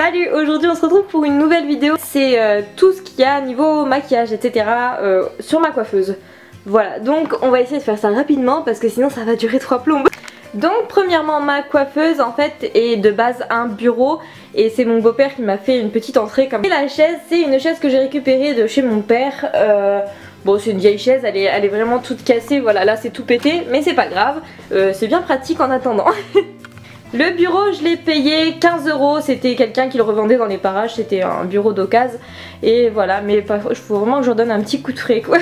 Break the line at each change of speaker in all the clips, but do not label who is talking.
Salut, aujourd'hui on se retrouve pour une nouvelle vidéo. C'est tout ce qu'il y a niveau maquillage etc. Sur ma coiffeuse. Voilà, donc on va essayer de faire ça rapidement parce que sinon ça va durer 3 plombes. Donc premièrement, ma coiffeuse en fait est de base un bureau et c'est mon beau-père qui m'a fait une petite entrée comme ça. Et la chaise, c'est une chaise que j'ai récupérée de chez mon père. Bon, c'est une vieille chaise, elle est vraiment toute cassée, voilà, là c'est tout pété, mais c'est pas grave, c'est bien pratique en attendant. Le bureau, je l'ai payé 15 €, c'était quelqu'un qui le revendait dans les parages, c'était un bureau d'occasion. Et voilà, mais il faut vraiment que j'en donne un petit coup de frais quoi.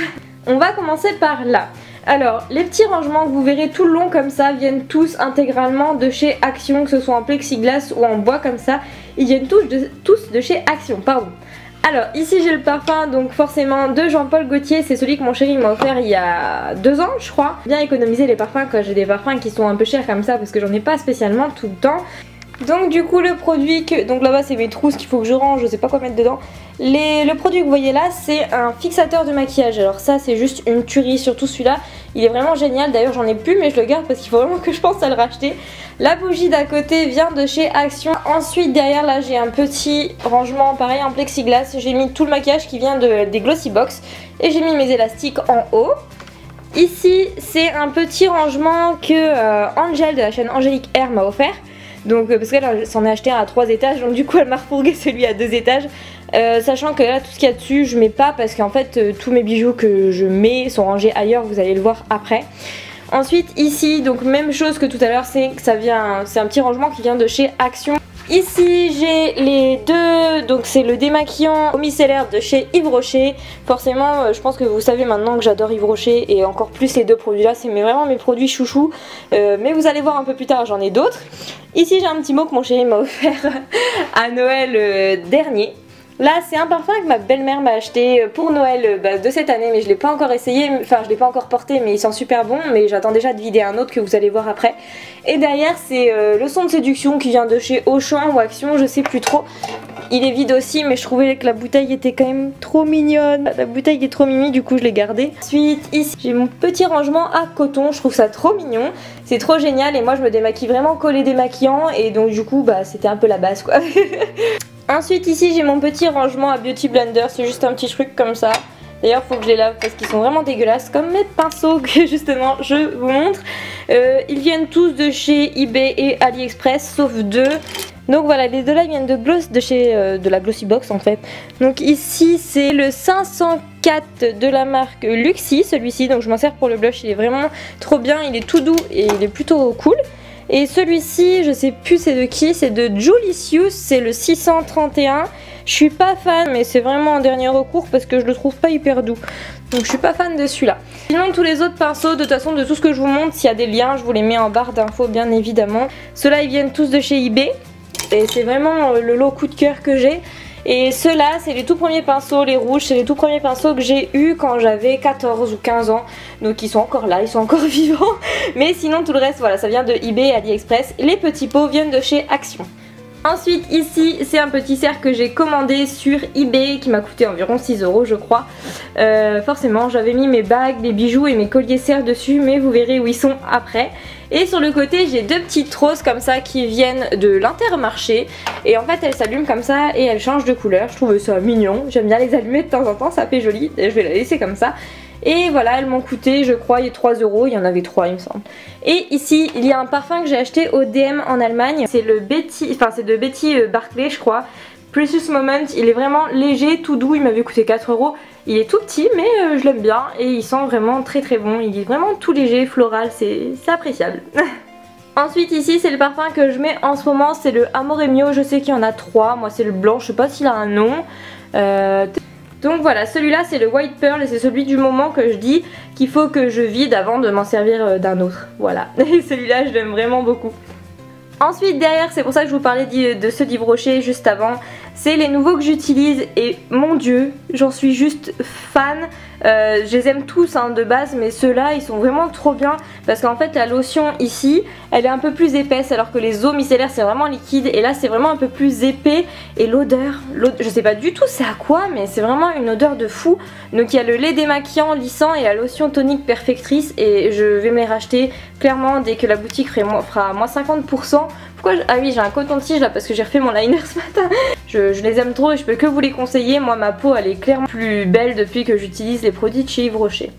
On va commencer par là. Alors, les petits rangements que vous verrez tout le long comme ça viennent tous intégralement de chez Action, que ce soit en plexiglas ou en bois comme ça. Ils viennent tous de chez Action, pardon. Alors ici j'ai le parfum donc forcément de Jean-Paul Gaultier, c'est celui que mon chéri m'a offert il y a 2 ans je crois. Bien économiser les parfums quand j'ai des parfums qui sont un peu chers comme ça parce que j'en ai pas spécialement tout le temps. Donc du coup le produit que... Donc là-bas c'est mes trousses qu'il faut que je range, je sais pas quoi mettre dedans. Le produit que vous voyez là c'est un fixateur de maquillage. Alors ça c'est juste une tuerie, surtout celui-là. Il est vraiment génial, d'ailleurs j'en ai plus mais je le garde parce qu'il faut vraiment que je pense à le racheter. La bougie d'à côté vient de chez Action. Ensuite derrière là j'ai un petit rangement pareil en plexiglas. J'ai mis tout le maquillage qui vient des Glossy Box. Et j'ai mis mes élastiques en haut. Ici c'est un petit rangement que Angel de la chaîne Angélique Air m'a offert. Donc parce qu'elle s'en est acheté un à 3 étages, donc du coup elle m'a refourgué celui à 2 étages. Sachant que là tout ce qu'il y a dessus je mets pas parce qu'en fait tous mes bijoux que je mets sont rangés ailleurs, vous allez le voir après. Ensuite ici donc même chose que tout à l'heure, c'est un petit rangement qui vient de chez Action. Ici j'ai les deux, donc c'est le démaquillant au micellaire de chez Yves Rocher. Forcément je pense que vous savez maintenant que j'adore Yves Rocher et encore plus les deux produits là, c'est vraiment mes produits chouchous. Mais vous allez voir un peu plus tard, j'en ai d'autres. Ici j'ai un petit mot que mon chéri m'a offert à Noël dernier. Là c'est un parfum que ma belle-mère m'a acheté pour Noël de cette année, mais je l'ai pas encore essayé, enfin je l'ai pas encore porté mais il sent super bon, mais j'attends déjà de vider un autre que vous allez voir après. Et derrière c'est le son de séduction qui vient de chez Auchan ou Action, je sais plus trop. Il est vide aussi mais je trouvais que la bouteille était quand même trop mignonne. La bouteille est trop mimi, du coup je l'ai gardée. Ensuite ici j'ai mon petit rangement à coton, je trouve ça trop mignon. C'est trop génial et moi je me démaquille vraiment collé démaquillant et donc du coup c'était un peu la base quoi. Ensuite ici j'ai mon petit rangement à Beauty Blender, c'est juste un petit truc comme ça. D'ailleurs faut que je les lave parce qu'ils sont vraiment dégueulasses, comme mes pinceaux que justement je vous montre. Ils viennent tous de chez eBay et AliExpress sauf deux. Donc voilà, les deux là viennent de la Glossy Box en fait. Donc ici c'est le 504 de la marque Luxie, celui-ci, donc je m'en sers pour le blush, il est vraiment trop bien, il est tout doux et il est plutôt cool. Et celui-ci, je sais plus c'est de qui, c'est de Julicius, c'est le 631. Je suis pas fan, mais c'est vraiment un dernier recours parce que je le trouve pas hyper doux. Donc je suis pas fan de celui-là. Sinon tous les autres pinceaux, de toute façon de tout ce que je vous montre, s'il y a des liens, je vous les mets en barre d'infos bien évidemment. Ceux-là ils viennent tous de chez eBay. Et c'est vraiment le lot coup de cœur que j'ai. Et ceux-là, c'est les tout premiers pinceaux, les rouges, c'est les tout premiers pinceaux que j'ai eu quand j'avais 14 ou 15 ans. Donc ils sont encore là, ils sont encore vivants. Mais sinon tout le reste, voilà, ça vient de eBay et AliExpress. Les petits pots viennent de chez Action. Ensuite ici c'est un petit cercle que j'ai commandé sur eBay qui m'a coûté environ 6 € je crois. Forcément j'avais mis mes bagues, mes bijoux et mes colliers serres dessus, mais vous verrez où ils sont après. Et sur le côté j'ai deux petites roses comme ça qui viennent de l'Intermarché. Et en fait elles s'allument comme ça et elles changent de couleur. Je trouve ça mignon, j'aime bien les allumer de temps en temps, ça fait joli. Et je vais la laisser comme ça. Et voilà, elles m'ont coûté, je crois, 3 €, il y en avait 3 il me semble. Et ici, il y a un parfum que j'ai acheté au DM en Allemagne. C'est le Betty, enfin c'est de Betty Barclay je crois. Precious Moment, il est vraiment léger, tout doux, il m'avait coûté 4 €. Il est tout petit mais je l'aime bien et il sent vraiment très très bon. Il est vraiment tout léger, floral, c'est appréciable. Ensuite ici c'est le parfum que je mets en ce moment, c'est le Amore Mio, je sais qu'il y en a 3. Moi c'est le blanc, je sais pas s'il a un nom. Donc voilà, celui-là c'est le White Pearl et c'est celui du moment que je dis qu'il faut que je vide avant de m'en servir d'un autre. Voilà, et celui-là je l'aime vraiment beaucoup. Ensuite derrière, c'est pour ça que je vous parlais de ceux d'Yves Rocher juste avant, c'est les nouveaux que j'utilise et mon dieu, j'en suis juste fan. Je les aime tous hein, de base, mais ceux-là ils sont vraiment trop bien parce qu'en fait la lotion ici elle est un peu plus épaisse alors que les eaux micellaires c'est vraiment liquide et là c'est vraiment un peu plus épais. Et l'odeur, je sais pas du tout c'est à quoi, mais c'est vraiment une odeur de fou. Donc il y a le lait démaquillant lissant et la lotion tonique perfectrice et je vais me les racheter clairement dès que la boutique fera moins 50% Ah oui, j'ai un coton-tige là parce que j'ai refait mon liner ce matin. Je les aime trop et je peux que vous les conseiller. Moi ma peau elle est clairement plus belle depuis que j'utilise les produits de chez Yves Rocher.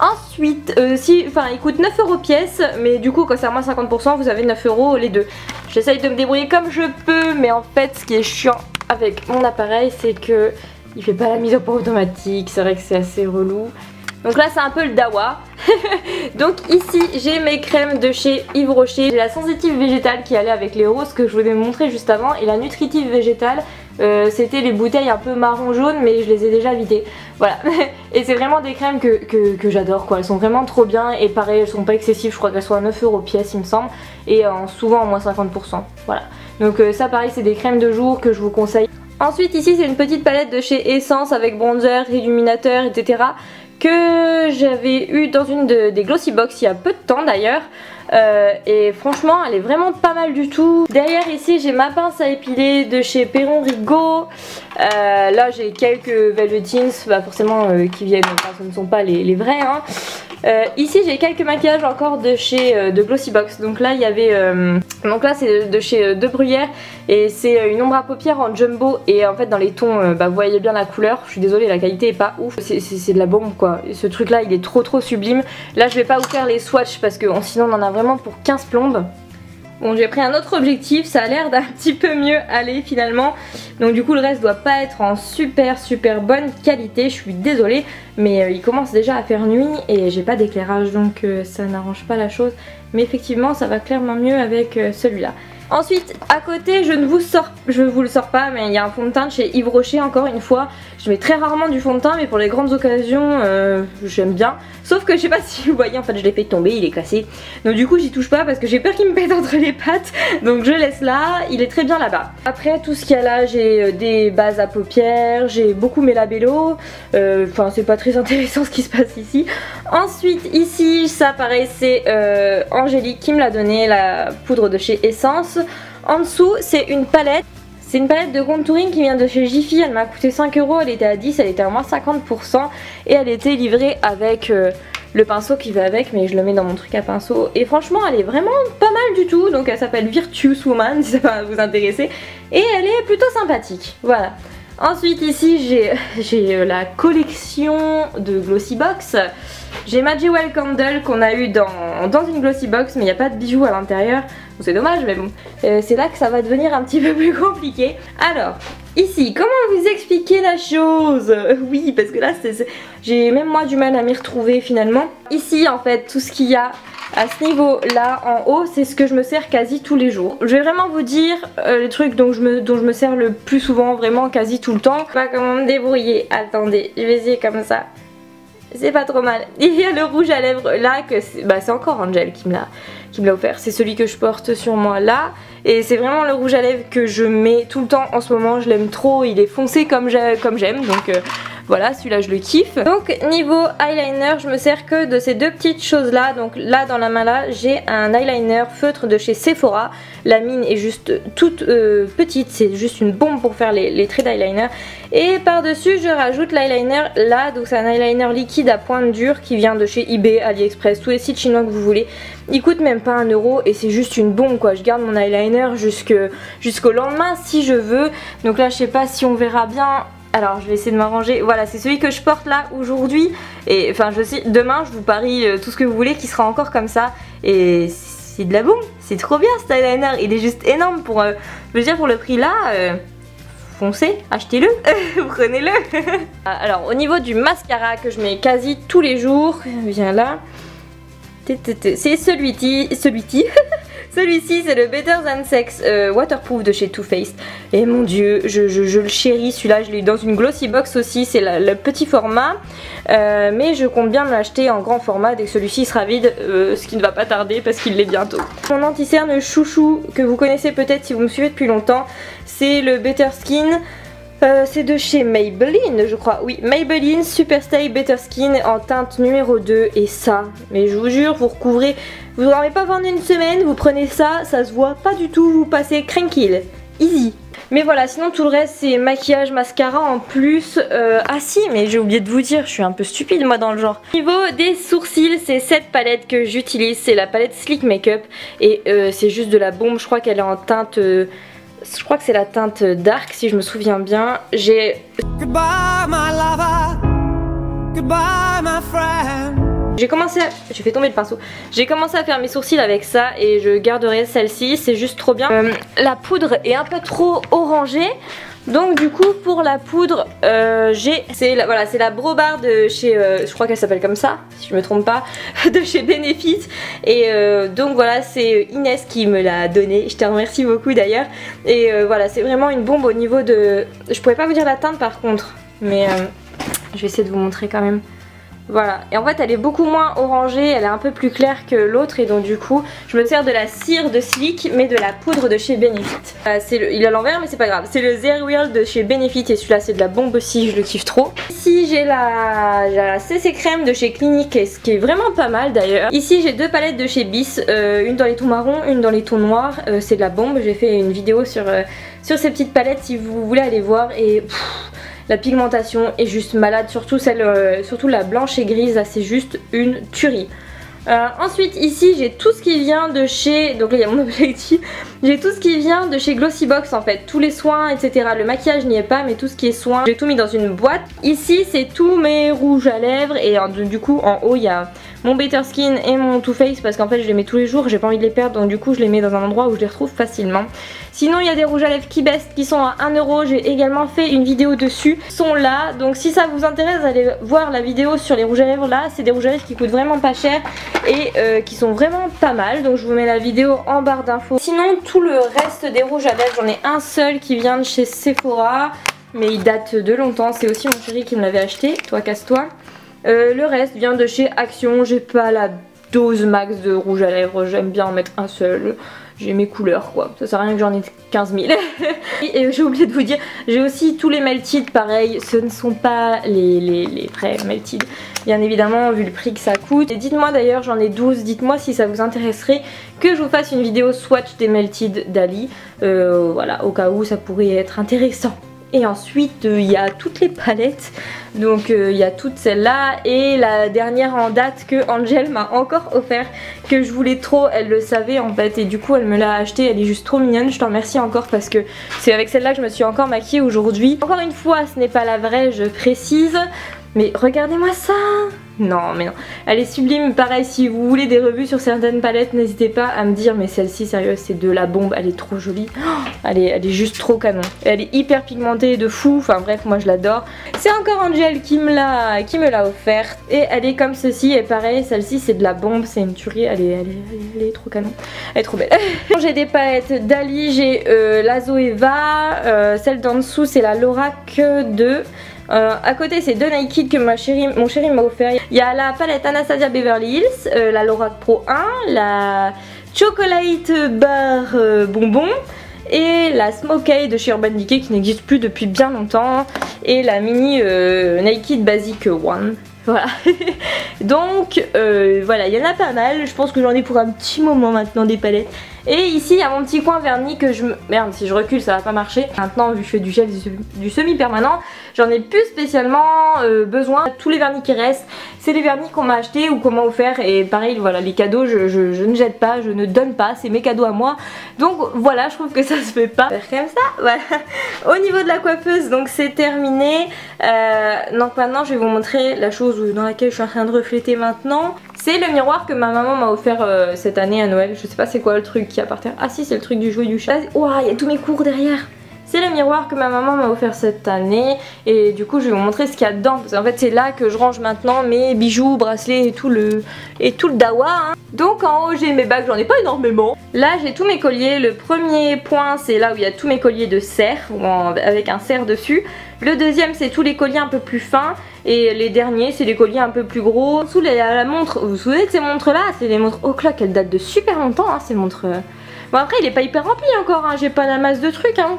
Ensuite, ils coûtent 9 € pièce, mais du coup quand c'est à moins 50% vous avez 9 € les deux. J'essaye de me débrouiller comme je peux, mais en fait ce qui est chiant avec mon appareil c'est que il fait pas la mise au point automatique, c'est vrai que c'est assez relou. Donc là c'est un peu le dawa. Donc ici j'ai mes crèmes de chez Yves Rocher. J'ai la sensitive végétale qui allait avec les roses que je vous ai montré juste avant, et la nutritive végétale c'était les bouteilles un peu marron jaune, mais je les ai déjà vidées. Voilà. Et c'est vraiment des crèmes que j'adore quoi. Elles sont vraiment trop bien et pareil elles sont pas excessives, je crois qu'elles sont à 9 € pièce il me semble, et souvent en moins 50%. Voilà. Donc ça pareil c'est des crèmes de jour que je vous conseille. Ensuite ici c'est une petite palette de chez Essence avec bronzer, illuminateur, etc. que j'avais eu dans une des Glossy Box il y a peu de temps d'ailleurs. Et franchement elle est vraiment pas mal du tout. Derrière ici j'ai ma pince à épiler de chez Perron Rigaud. Là j'ai quelques Velvetins, forcément qui viennent, enfin ce ne sont pas les vrais hein. Ici j'ai quelques maquillages encore de chez de Glossy Box. Donc là il y avait donc là c'est de chez De Bruyère et c'est une ombre à paupières en jumbo, et en fait dans les tons vous voyez bien la couleur. Je suis désolée la qualité est pas ouf, c'est de la bombe quoi. Et ce truc là il est trop sublime. Là je vais pas vous faire les swatchs parce que sinon on en a vraiment pour 15 plombes. Bon j'ai pris un autre objectif, ça a l'air d'un petit peu mieux aller finalement. Donc du coup le reste doit pas être en super bonne qualité, je suis désolée. Mais il commence déjà à faire nuit et j'ai pas d'éclairage donc ça n'arrange pas la chose. Mais effectivement ça va clairement mieux avec celui-là. Ensuite à côté je vous le sors pas, mais il y a un fond de teint de chez Yves Rocher encore une fois. Je mets très rarement du fond de teint mais pour les grandes occasions j'aime bien. Sauf que je sais pas si vous voyez en fait je l'ai fait tomber, il est cassé. Donc du coup j'y touche pas parce que j'ai peur qu'il me pète entre les pattes. Donc je laisse là, il est très bien là-bas. Après tout ce qu'il y a là j'ai des bases à paupières, j'ai beaucoup mes labellos. Enfin c'est pas très intéressant ce qui se passe ici. Ensuite ici ça pareil c'est Angélique qui me l'a donné, la poudre de chez Essence. En dessous c'est une palette. C'est une palette de contouring qui vient de chez Jiffy, elle m'a coûté 5 €, elle était à 10, elle était à moins 50% et elle était livrée avec le pinceau qui va avec, mais je le mets dans mon truc à pinceau et franchement elle est vraiment pas mal du tout. Donc elle s'appelle Virtuous Woman si ça va vous intéresser et elle est plutôt sympathique, voilà. Ensuite ici j'ai la collection de Glossy Box. J'ai ma Jewel Candle qu'on a eu dans une Glossy Box, mais il n'y a pas de bijoux à l'intérieur. C'est dommage mais bon, c'est là que ça va devenir un petit peu plus compliqué. Alors, ici, comment vous expliquer la chose? Oui, parce que là, j'ai même moi du mal à m'y retrouver finalement. Ici, en fait, tout ce qu'il y a à ce niveau là en haut, c'est ce que je me sers quasi tous les jours. Je vais vraiment vous dire les trucs dont je me sers le plus souvent, vraiment quasi tout le temps. Pas comment me débrouiller, attendez, je vais essayer comme ça. C'est pas trop mal. Il y a le rouge à lèvres là que c'est encore Angel qui me l'a offert. C'est celui que je porte sur moi là. Et c'est vraiment le rouge à lèvres que je mets tout le temps en ce moment. Je l'aime trop, il est foncé comme j'aime. Donc voilà, celui-là je le kiffe. Donc niveau eyeliner, je me sers que de ces deux petites choses là. Donc là dans la main là, j'ai un eyeliner feutre de chez Sephora. La mine est juste toute petite, c'est juste une bombe pour faire les traits d'eyeliner. Et par dessus je rajoute l'eyeliner là, donc c'est un eyeliner liquide à pointe dure qui vient de chez eBay, AliExpress, tous les sites chinois que vous voulez. Il coûte même pas 1 € et c'est juste une bombe quoi. Je garde mon eyeliner jusqu'au lendemain si je veux. Donc là je sais pas si on verra bien. Alors je vais essayer de m'arranger. Voilà, c'est celui que je porte là aujourd'hui. Et enfin demain je vous parie tout ce que vous voulez qui sera encore comme ça. Et c'est de la bombe, c'est trop bien cet eyeliner. Il est juste énorme pour, je veux dire pour le prix là. Foncez, achetez-le, prenez-le. Alors au niveau du mascara que je mets quasi tous les jours, viens là. C'est celui-ci. Celui-ci c'est le Better Than Sex Waterproof de chez Too Faced. Et mon dieu, je le chéris, celui-là je l'ai eu dans une Glossy Box aussi, c'est le petit format. Mais je compte bien me l'acheter en grand format dès que celui-ci sera vide, ce qui ne va pas tarder parce qu'il l'est bientôt. Mon anti-cerne chouchou que vous connaissez peut-être si vous me suivez depuis longtemps, c'est le Better Skin. C'est de chez Maybelline je crois, oui, Maybelline Super Stay Better Skin en teinte numéro 2. Et ça, mais je vous jure, vous recouvrez, vous n'en avez pas pendant une semaine, vous prenez ça, ça se voit pas du tout, vous passez tranquille, easy. Mais voilà, sinon tout le reste c'est maquillage, mascara en plus. Ah si, mais j'ai oublié de vous dire, je suis un peu stupide moi dans le genre. Au niveau des sourcils, c'est cette palette que j'utilise, c'est la palette Sleek Makeup. Et c'est juste de la bombe, je crois qu'elle est en teinte... je crois que c'est la teinte dark si je me souviens bien. J'ai... J'ai commencé à... J'ai fait tomber le pinceau. J'ai commencé à faire mes sourcils avec ça et je garderai celle-ci, c'est juste trop bien. La poudre est un peu trop orangée. Donc du coup pour la poudre c'est la Brobar de chez je crois qu'elle s'appelle comme ça si je me trompe pas, de chez Benefit. Et donc voilà, c'est Inès qui me l'a donné, je te remercie beaucoup d'ailleurs. Et voilà, c'est vraiment une bombe au niveau de... Je pourrais pas vous dire la teinte par contre, mais je vais essayer de vous montrer quand même. Voilà, et en fait elle est beaucoup moins orangée, elle est un peu plus claire que l'autre. Et donc du coup je me sers de la cire de Sleek mais de la poudre de chez Benefit. Il est à l'envers mais c'est pas grave, c'est le Zero Wheel de chez Benefit et celui-là c'est de la bombe aussi, je le kiffe trop. Ici j'ai la CC Crème de chez Clinique, ce qui est vraiment pas mal d'ailleurs. Ici j'ai deux palettes de chez Bis, une dans les tons marrons, une dans les tons noirs, c'est de la bombe. J'ai fait une vidéo sur ces petites palettes si vous voulez aller voir. Et la pigmentation est juste malade, surtout la blanche et grise, là c'est juste une tuerie. Ensuite ici j'ai tout ce qui vient de chez, donc là il y a mon objectif, j'ai tout ce qui vient de chez Glossybox en fait, tous les soins etc. Le maquillage n'y est pas mais tout ce qui est soins, j'ai tout mis dans une boîte. Ici c'est tous mes rouges à lèvres et du coup en haut il y a mon Better Skin et mon Too Faced parce qu'en fait je les mets tous les jours, j'ai pas envie de les perdre donc du coup je les mets dans un endroit où je les retrouve facilement. Sinon il y a des rouges à lèvres Key Best qui sont à 1 €, j'ai également fait une vidéo dessus, ils sont là, donc si ça vous intéresse allez voir la vidéo sur les rouges à lèvres là, c'est des rouges à lèvres qui coûtent vraiment pas cher et qui sont vraiment pas mal, donc je vous mets la vidéo en barre d'infos. Sinon tout le reste des rouges à lèvres, j'en ai un seul qui vient de chez Sephora mais il date de longtemps, c'est aussi mon chéri qui me l'avait acheté, toi casse-toi. Le reste vient de chez Action, j'ai pas la dose max de rouge à lèvres, j'aime bien en mettre un seul, j'ai mes couleurs quoi, ça sert à rien que j'en ai 15 000. Et j'ai oublié de vous dire, j'ai aussi tous les Melted pareil, ce ne sont pas les vrais Melted bien évidemment vu le prix que ça coûte. Et dites-moi d'ailleurs, j'en ai 12, dites-moi si ça vous intéresserait que je vous fasse une vidéo swatch des Melted d'Ali, voilà, au cas où ça pourrait être intéressant. Et ensuite il y a toutes les palettes, donc il y a toutes celles-là et la dernière en date que Angel m'a encore offert, que je voulais trop, elle le savait en fait et du coup elle me l'a acheté, elle est juste trop mignonne, je t'en remercie encore parce que c'est avec celle-là que je me suis encore maquillée aujourd'hui. Encore une fois ce n'est pas la vraie, je précise, mais regardez-moi ça. Non mais non, elle est sublime. Pareil si vous voulez des revues sur certaines palettes n'hésitez pas à me dire, mais celle-ci sérieux c'est de la bombe, elle est trop jolie, elle est juste trop canon, elle est hyper pigmentée de fou, enfin bref moi je l'adore. C'est encore Angel qui me l'a offerte et elle est comme ceci et pareil celle-ci c'est de la bombe, c'est une tuerie, elle est trop canon, elle est trop belle. J'ai des palettes d'Ali, j'ai la Zoeva, celle d'en dessous c'est la Lorac 2. À côté c'est deux Nike que mon chéri m'a offert. Il y a la palette Anastasia Beverly Hills, la Lorac Pro 1, la Chocolate Bar Bonbon et la Smokey de chez Urban Decay qui n'existe plus depuis bien longtemps et la mini Nike Basic One. Voilà. Donc voilà, il y en a pas mal, je pense que j'en ai pour un petit moment maintenant des palettes. Et ici il y a mon petit coin vernis que je... Merde, si je recule ça va pas marcher. Maintenant vu que je fais du gel du semi-permanent, j'en ai plus spécialement besoin. Tous les vernis qui restent, c'est les vernis qu'on m'a acheté ou qu'on m'a offert. Et pareil voilà, les cadeaux je ne jette pas, je ne donne pas, c'est mes cadeaux à moi. Donc voilà, je trouve que ça se fait pas faire comme ça, voilà. Au niveau de la coiffeuse, donc c'est terminé. Donc maintenant je vais vous montrer la chose dans laquelle je suis en train de refléter maintenant. C'est le miroir que ma maman m'a offert cette année à Noël. Je sais pas c'est quoi le truc qu'il y a par terre. Ah si, c'est le truc du jouet du chat. Ouah, il y a tous mes cours derrière. C'est le miroir que ma maman m'a offert cette année. Et du coup je vais vous montrer ce qu'il y a dedans. Parce qu'en fait c'est là que je range maintenant mes bijoux, bracelets et tout le dawa hein. Donc en haut j'ai mes bagues, j'en ai pas énormément. Là j'ai tous mes colliers. Le premier point c'est là où il y a tous mes colliers de cerf avec un cerf dessus. Le deuxième c'est tous les colliers un peu plus fins. Et les derniers c'est les colliers un peu plus gros. Sous la montre, vous vous souvenez de ces montres là? C'est les montres O'Clock, elles datent de super longtemps hein, ces montres. Bon après il est pas hyper rempli encore hein, j'ai pas la masse de trucs hein.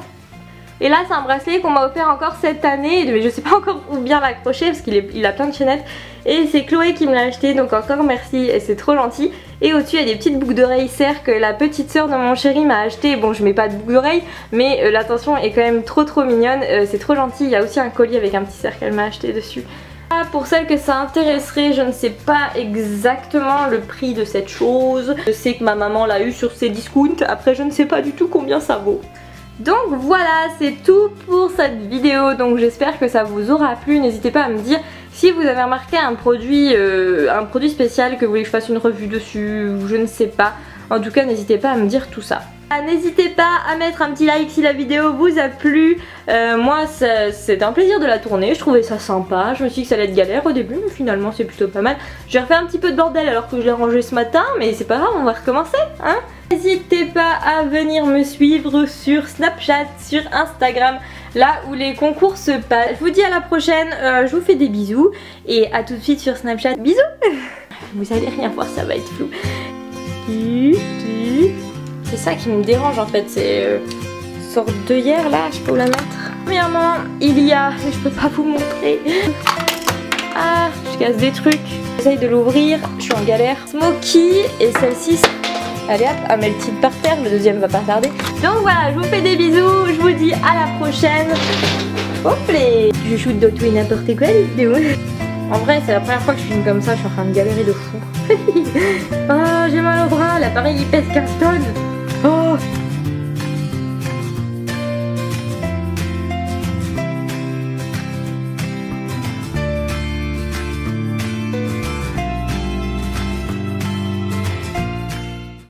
Et là c'est un bracelet qu'on m'a offert encore cette année, mais je sais pas encore où bien l'accrocher parce qu'il a plein de chaînettes. Et c'est Chloé qui me l'a acheté, donc encore merci, et c'est trop gentil. Et au-dessus il y a des petites boucles d'oreilles serre que la petite sœur de mon chéri m'a acheté. Bon, je mets pas de boucles d'oreilles, mais l'attention est quand même trop mignonne, c'est trop gentil. Il y a aussi un collier avec un petit cercle qu'elle m'a acheté dessus. Pour celles que ça intéresserait, je ne sais pas exactement le prix de cette chose. Je sais que ma maman l'a eu sur ses discounts, après je ne sais pas du tout combien ça vaut. Donc voilà, c'est tout pour cette vidéo, donc j'espère que ça vous aura plu. N'hésitez pas à me dire si vous avez remarqué un produit spécial que vous voulez que je fasse une revue dessus, ou je ne sais pas. En tout cas, n'hésitez pas à me dire tout ça. N'hésitez pas à mettre un petit like si la vidéo vous a plu. Moi c'était un plaisir de la tourner, je trouvais ça sympa. Je me suis dit que ça allait être galère au début, mais finalement c'est plutôt pas mal. J'ai refait un petit peu de bordel alors que je l'ai rangé ce matin, mais c'est pas grave, on va recommencer hein. N'hésitez pas à venir me suivre sur Snapchat, sur Instagram, là où les concours se passent. Je vous dis à la prochaine, je vous fais des bisous et à tout de suite sur Snapchat. Bisous. Vous allez rien voir, ça va être flou. C'est ça qui me dérange en fait, c'est une sorte d'œillère là, je peux où la mettre. Premièrement, il y a, mais je peux pas vous montrer. Ah, je casse des trucs. J'essaye de l'ouvrir, je suis en galère. Smokey et celle-ci, allez hop, un melted par terre, le deuxième va pas tarder. Donc voilà, je vous fais des bisous, je vous dis à la prochaine. Hop les, je shoot de tout et n'importe quoi les vidéos. En vrai, c'est la première fois que je filme comme ça, je suis en train de galérer de fou. Oh, j'ai mal au bras, l'appareil il pèse 15 tonnes. Oh